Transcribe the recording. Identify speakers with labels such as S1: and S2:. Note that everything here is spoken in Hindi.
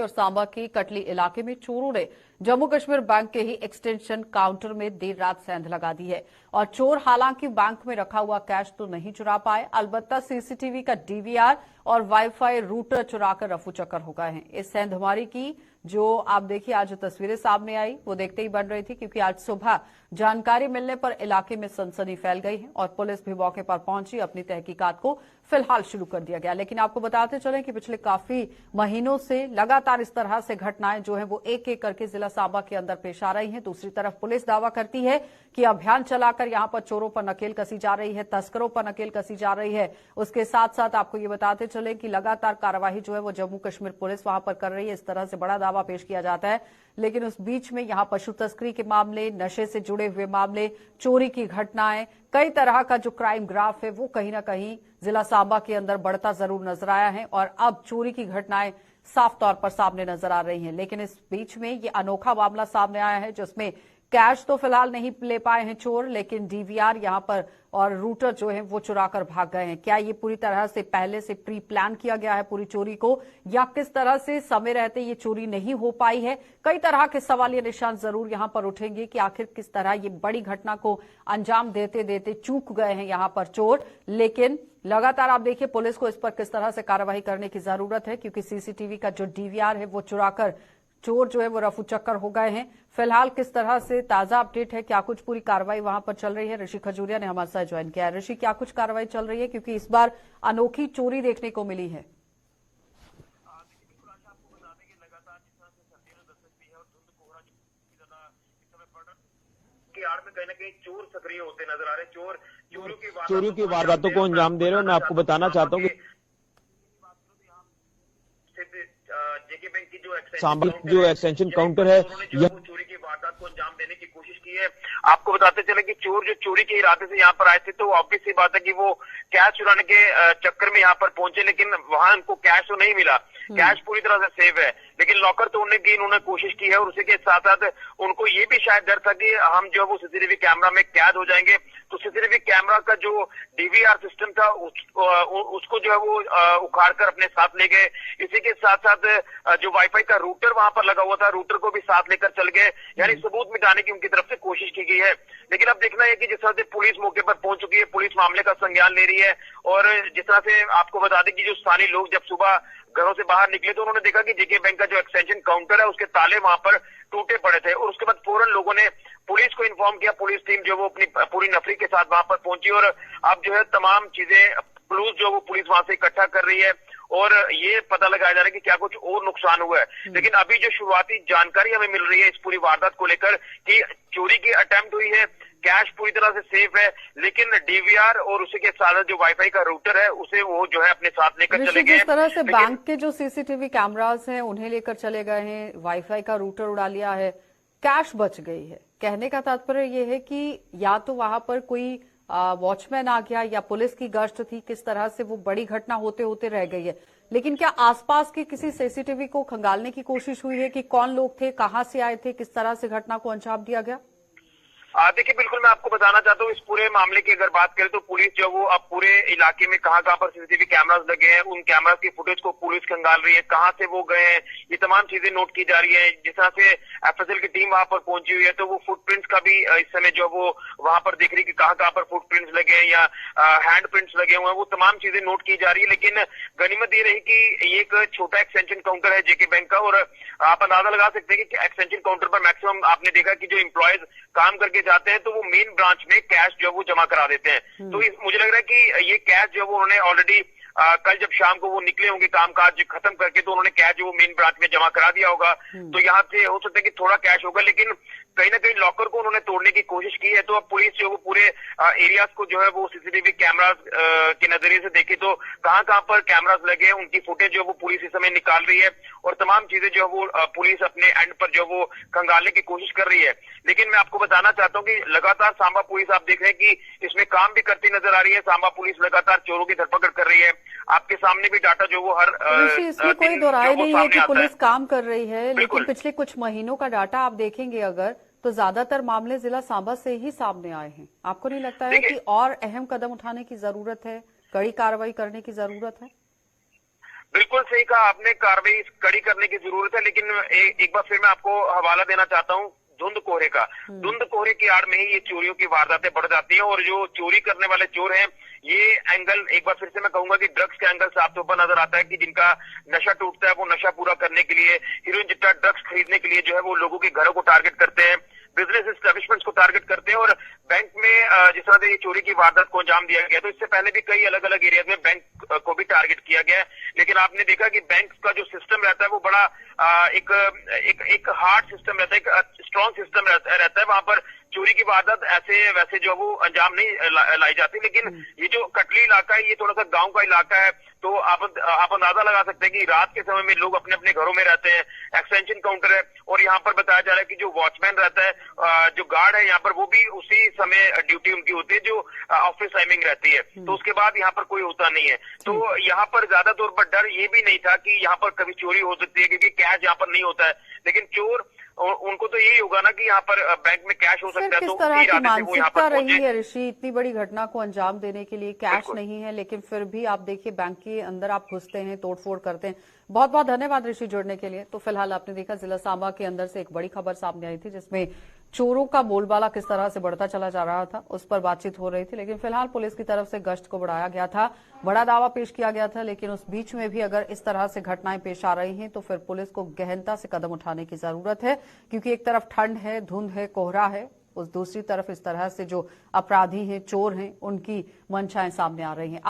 S1: और सांबा की कटली इलाके में चोरों ने जम्मू कश्मीर बैंक के ही एक्सटेंशन काउंटर में देर रात सेंध लगा दी है और चोर हालांकि बैंक में रखा हुआ कैश तो नहीं चुरा पाए, अलबत्ता सीसीटीवी का डीवीआर और वाईफाई रूटर चुराकर रफू चक्कर हो गए हैं। इस सेंधमारी की जो आप देखिए आज तस्वीरें सामने आई वो देखते ही बन रही थी, क्योंकि आज सुबह जानकारी मिलने पर इलाके में सनसनी फैल गई है और पुलिस भी मौके पर पहुंची। अपनी तहकीकात को फिलहाल शुरू कर दिया गया, लेकिन आपको बताते चलें कि पिछले काफी महीनों से लगातार इस तरह से घटनाएं जो है वो एक एक करके जिला सांबा के अंदर पेश आ रही हैं। दूसरी तरफ पुलिस दावा करती है कि अभियान चलाकर यहां पर चोरों पर नकेल कसी जा रही है, तस्करों पर नकेल कसी जा रही है। उसके साथ साथ आपको ये बताते चले कि लगातार कार्यवाही जो है वो जम्मू कश्मीर पुलिस वहां पर कर रही है। इस तरह से बड़ा दावा पेश किया जाता है, लेकिन उस बीच में यहां पशु तस्करी के मामले, नशे से जुड़े हुए मामले, चोरी की घटनाएं, कई तरह का जो क्राइम ग्राफ है वो कहीं ना कहीं जिला सांबा के अंदर बढ़ता जरूर नजर आया है और अब चोरी की घटनाएं साफ तौर पर सामने नजर आ रही हैं। लेकिन इस बीच में ये अनोखा मामला सामने आया है जिसमें कैश तो फिलहाल नहीं ले पाए हैं चोर, लेकिन डीवीआर यहां पर और रूटर जो है वो चुराकर भाग गए हैं। क्या ये पूरी तरह से पहले से प्री प्लान किया गया है पूरी चोरी को, या किस तरह से समय रहते ये चोरी नहीं हो पाई है? कई तरह के सवालिया निशान जरूर यहां पर उठेंगे कि आखिर किस तरह ये बड़ी घटना को अंजाम देते देते चूक गए हैं यहां पर चोर। लेकिन लगातार आप देखिए पुलिस को इस पर किस तरह से कार्यवाही करने की जरूरत है, क्योंकि सीसीटीवी का जो डीवीआर है वो चुराकर चोर जो है वो रफू चक्कर हो गए हैं। फिलहाल किस तरह से ताजा अपडेट है, क्या कुछ पूरी कार्रवाई वहां पर चल रही है? ऋषि खजूरिया ने हमारे साथ ज्वाइन किया है। ऋषि, क्या कुछ कार्रवाई चल रही है, क्योंकि इस बार अनोखी चोरी देखने को मिली है?
S2: आड़ में कहीं ना कहीं चोर सक्रिय होते नजर आ रहे हैं।
S3: चोरी की वारदातों को अंजाम दे रहे हैं। मैं आपको बताना चाहता हूँ कि
S2: जेके बैंक की
S3: जो एक्सटेंशन काउंटर है
S2: यह चोरी की वारदात को अंजाम देने की कोशिश की है। आपको बताते चले कि चोर जो चोरी के इरादे से यहाँ पर आए थे, तो ऑब्वियस सी बात है कि वो कैश चुराने के चक्कर में यहाँ पर पहुंचे, लेकिन वहां उनको कैश तो नहीं मिला। कैश पूरी तरह से सेफ है, लेकिन लॉकर तोड़ने की इन्होंने कोशिश की है और उसी के साथ साथ उनको ये भी शायद डर था कि हम जो वो सीसीटीवी कैमरा में कैद हो जाएंगे, तो सीसीटीवी कैमरा का जो डीवीआर सिस्टम था उसको जो है वो उखाड़ कर अपने साथ ले गए। इसी के साथ साथ जो वाईफाई का रूटर वहां पर लगा हुआ था, रूटर को भी साथ लेकर चल गए, यानी सबूत मिटाने की उनकी तरफ से कोशिश की गई है। लेकिन अब देखना है कि जिस तरह से पुलिस मौके पर पहुंच चुकी है, पुलिस मामले का संज्ञान ले रही है और जिस तरह से आपको बता दें कि जो स्थानीय लोग जब सुबह घरों से बाहर निकले तो उन्होंने देखा कि जेके बैंक का जो एक्सटेंशन काउंटर है उसके ताले वहां पर टूटे पड़े थे और उसके बाद फौरन लोगों ने पुलिस को इन्फॉर्म किया। पुलिस टीम जो वो अपनी पूरी नफरी के साथ वहां पर पहुंची और अब जो है तमाम चीजें क्लूज जो वो पुलिस वहां से इकट्ठा कर रही है और ये पता लगाया जा रहा है कि क्या कुछ और नुकसान हुआ है। लेकिन अभी जो शुरुआती जानकारी हमें मिल रही है इस पूरी वारदात को लेकर कि चोरी की अटेम्प्ट हुई है, कैश पूरी तरह से सेफ है, लेकिन डीवीआर और उसी के साथ जो वाईफाई का रूटर है उसे वो जो है अपने साथ लेकर चले गए।
S1: जिस तरह से बैंक के जो सीसीटीवी कैमरास हैं उन्हें लेकर चले गए हैं, वाईफाई का रूटर उड़ा लिया है, कैश बच गई है। कहने का तात्पर्य ये है कि या तो वहां पर कोई वॉचमैन आ गया या पुलिस की गश्त थी, किस तरह से वो बड़ी घटना होते होते रह गई है। लेकिन क्या आसपास के किसी सीसीटीवी को खंगालने की कोशिश हुई है कि कौन लोग थे, कहां से आए थे, किस तरह से घटना को अंजाम दिया गया?
S2: देखिए, बिल्कुल मैं आपको बताना चाहता हूँ इस पूरे मामले की अगर बात करें तो पुलिस जो वो अब पूरे इलाके में कहां पर सीसीटीवी कैमरास लगे हैं, उन कैमरास की फुटेज को पुलिस खंगाल रही है, कहां से वो गए हैं, ये तमाम चीजें नोट की जा रही है। जिस तरह से एफएसएल की टीम वहां पर पहुंची हुई है तो वो फुटप्रिंट्स का भी इस समय जो वो वहां पर देख रही है कि कहां पर फुटप्रिंट्स लगे हैं या हैंड प्रिंट्स लगे हुए हैं, वो तमाम चीजें नोट की जा रही है। लेकिन गनीमत ये रही कि ये एक छोटा एक्सटेंशन काउंटर है जेके बैंक का और आप अंदाजा लगा सकते हैं कि एक्सटेंशन काउंटर पर मैक्सिमम आपने देखा कि जो एम्प्लॉयज काम करके जाते हैं तो वो मेन ब्रांच में कैश जो वो जमा करा देते हैं। तो मुझे लग रहा है कि ये कैश जो वो उन्होंने ऑलरेडी कल जब शाम को वो निकले होंगे कामकाज खत्म करके तो उन्होंने कैश जो वो मेन ब्रांच में जमा करा दिया होगा। तो यहाँ से हो सकता है कि थोड़ा कैश होगा, लेकिन कहीं ना कहीं लॉकर को उन्होंने तोड़ने की कोशिश की है। तो अब पुलिस जो वो पूरे एरियाज को जो है वो सीसीटीवी कैमरास के नजरिए से देखे तो कहां पर कैमरास लगे हैं उनकी फुटेज जो वो पुलिस इस समय निकाल रही है और तमाम चीजें जो वो पुलिस अपने एंड पर जो वो खंगालने की कोशिश कर रही है। लेकिन मैं आपको बताना चाहता हूँ कि लगातार सांबा पुलिस आप देख रहे हैं कि इसमें काम भी करती नजर आ रही है। सांबा पुलिस लगातार चोरों की धरपकड़ कर रही है। आपके सामने भी डाटा जो वो हर
S1: इसमें कोई दो राय नहीं है कि पुलिस काम कर रही है, लेकिन पिछले कुछ महीनों का डाटा आप देखेंगे अगर तो ज्यादातर मामले जिला सांबा से ही सामने आए हैं। आपको नहीं लगता है कि और अहम कदम उठाने की जरूरत है, कड़ी कार्रवाई करने की जरूरत है?
S2: बिल्कुल सही कहा आपने, कार्रवाई कड़ी करने की जरूरत है, लेकिन एक बार फिर मैं आपको हवाला देना चाहता हूँ धुंध कोहरे का। धुंध कोहरे की आड़ में ही ये चोरियों की वारदातें बढ़ जाती हैं, और जो चोरी करने वाले चोर हैं, ये एंगल एक बार फिर से मैं कहूंगा कि ड्रग्स के एंगल साफ तौर पर नजर आता है कि जिनका नशा टूटता है वो नशा पूरा करने के लिए, हीरोइन चिट्टा ड्रग्स खरीदने के लिए जो है वो लोगों के घरों को टारगेट करते हैं, बिजनेस एस्टेब्लिशमेंट्स को टारगेट करते हैं। और बैंक में जिस तरह से ये चोरी की वारदात को अंजाम दिया गया, तो इससे पहले भी कई अलग अलग एरिया में बैंक को भी टारगेट किया गया है। लेकिन आपने देखा कि बैंक का जो सिस्टम रहता है वो बड़ा एक हार्ड सिस्टम रहता है, एक स्ट्रॉन्ग सिस्टम रहता है। वहां पर चोरी की वारदात ऐसे वैसे जो वो अंजाम नहीं लाई जाती। लेकिन ये जो कटली इलाका है, ये थोड़ा सा गांव का इलाका है, तो आप अंदाजा लगा सकते हैं कि रात के समय में लोग अपने अपने घरों में रहते हैं, एक्सटेंशन काउंटर है, और यहाँ पर बताया जा रहा है कि जो वॉचमैन रहता है, जो गार्ड है यहाँ पर, वो भी उसी समय ड्यूटी उनकी होती है जो ऑफिस टाइमिंग रहती है। तो उसके बाद यहाँ पर कोई होता नहीं है। तो यहाँ पर ज्यादा तौर पर डर ये भी नहीं था कि यहाँ पर कभी चोरी हो सकती है, क्योंकि कैश यहाँ पर नहीं होता है। लेकिन चोर, उनको तो यही होगा ना कि यहाँ पर बैंक में कैश हो सकता है,
S1: किस
S2: तो
S1: तरह की
S2: इरादे से वो यहाँ
S1: मानसिकता
S2: पर
S1: रही
S2: पहुंचे।
S1: है ऋषि, इतनी बड़ी घटना को अंजाम देने के लिए? कैश
S2: बिल्कुल।
S1: नहीं है, लेकिन फिर भी आप देखिए बैंक के अंदर आप घुसते हैं, तोड़फोड़ करते हैं। बहुत बहुत धन्यवाद ऋषि जुड़ने के लिए। तो फिलहाल आपने देखा जिला सांबा के अंदर से एक बड़ी खबर सामने आई थी, जिसमें चोरों का बोलबाला किस तरह से बढ़ता चला जा रहा था, उस पर बातचीत हो रही थी। लेकिन फिलहाल पुलिस की तरफ से गश्त को बढ़ाया गया था, बड़ा दावा पेश किया गया था। लेकिन उस बीच में भी अगर इस तरह से घटनाएं पेश आ रही हैं, तो फिर पुलिस को गहनता से कदम उठाने की जरूरत है, क्योंकि एक तरफ ठंड है, धुंध है, कोहरा है, उस दूसरी तरफ इस तरह से जो अपराधी हैं, चोर हैं, उनकी मंशाएं सामने आ रही हैं।